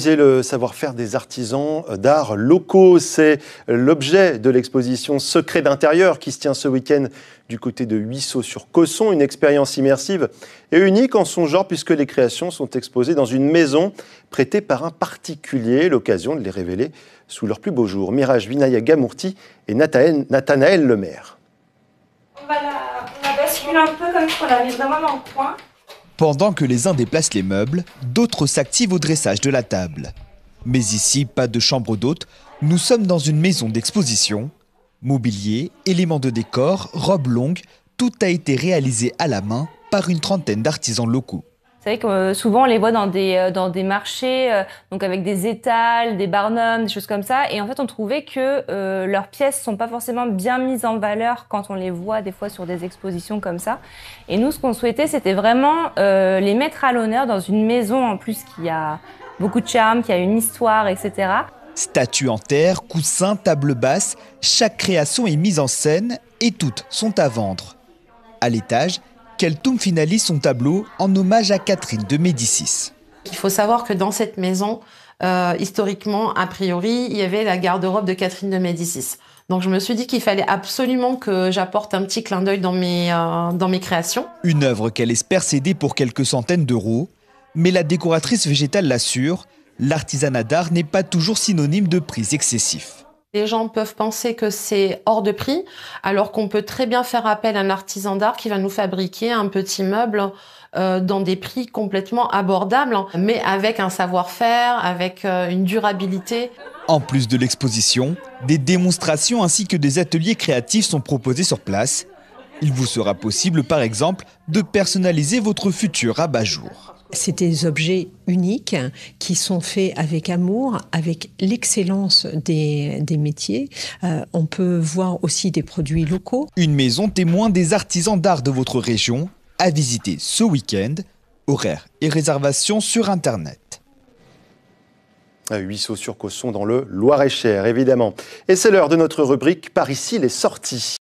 Valoriser le savoir-faire des artisans d'art locaux, c'est l'objet de l'exposition Secrets d'intérieur qui se tient ce week-end du côté de Huisseau-sur-Cosson. Une expérience immersive et unique en son genre puisque les créations sont exposées dans une maison prêtée par un particulier. L'occasion de les révéler sous leur plus beau jour. Miraj Vinaya-Gamourti et Nathanaël Lemaire. On la bascule un peu comme ça, on la met vraiment dans le coin. Pendant que les uns déplacent les meubles, d'autres s'activent au dressage de la table. Mais ici, pas de chambre d'hôte, nous sommes dans une maison d'exposition. Mobilier, éléments de décor, robes longues, tout a été réalisé à la main par une trentaine d'artisans locaux. Vous savez que souvent on les voit dans des marchés, donc avec des étals, des barnums, des choses comme ça. Et en fait, on trouvait que leurs pièces sont pas forcément bien mises en valeur quand on les voit des fois sur des expositions comme ça. Et nous, ce qu'on souhaitait, c'était vraiment les mettre à l'honneur dans une maison en plus qui a beaucoup de charme, qui a une histoire, etc. Statues en terre, coussins, table basse, chaque création est mise en scène et toutes sont à vendre. À l'étage, Keltoum finalise son tableau en hommage à Catherine de Médicis. Il faut savoir que dans cette maison, historiquement, a priori, il y avait la garde-robe de Catherine de Médicis. Donc je me suis dit qu'il fallait absolument que j'apporte un petit clin d'œil dans mes créations. Une œuvre qu'elle espère céder pour quelques centaines d'euros, mais la décoratrice végétale l'assure, l'artisanat d'art n'est pas toujours synonyme de prix excessifs. Les gens peuvent penser que c'est hors de prix, alors qu'on peut très bien faire appel à un artisan d'art qui va nous fabriquer un petit meuble dans des prix complètement abordables, mais avec un savoir-faire, avec une durabilité. En plus de l'exposition, des démonstrations ainsi que des ateliers créatifs sont proposés sur place. Il vous sera possible, par exemple, de personnaliser votre futur abat-jour. C'est des objets uniques qui sont faits avec amour, avec l'excellence des métiers. On peut voir aussi des produits locaux. Une maison témoin des artisans d'art de votre région à visiter ce week-end. Horaires et réservations sur Internet. À Huisseau-sur-Cosson dans le Loir-et-Cher, évidemment. Et c'est l'heure de notre rubrique Par ici les sorties.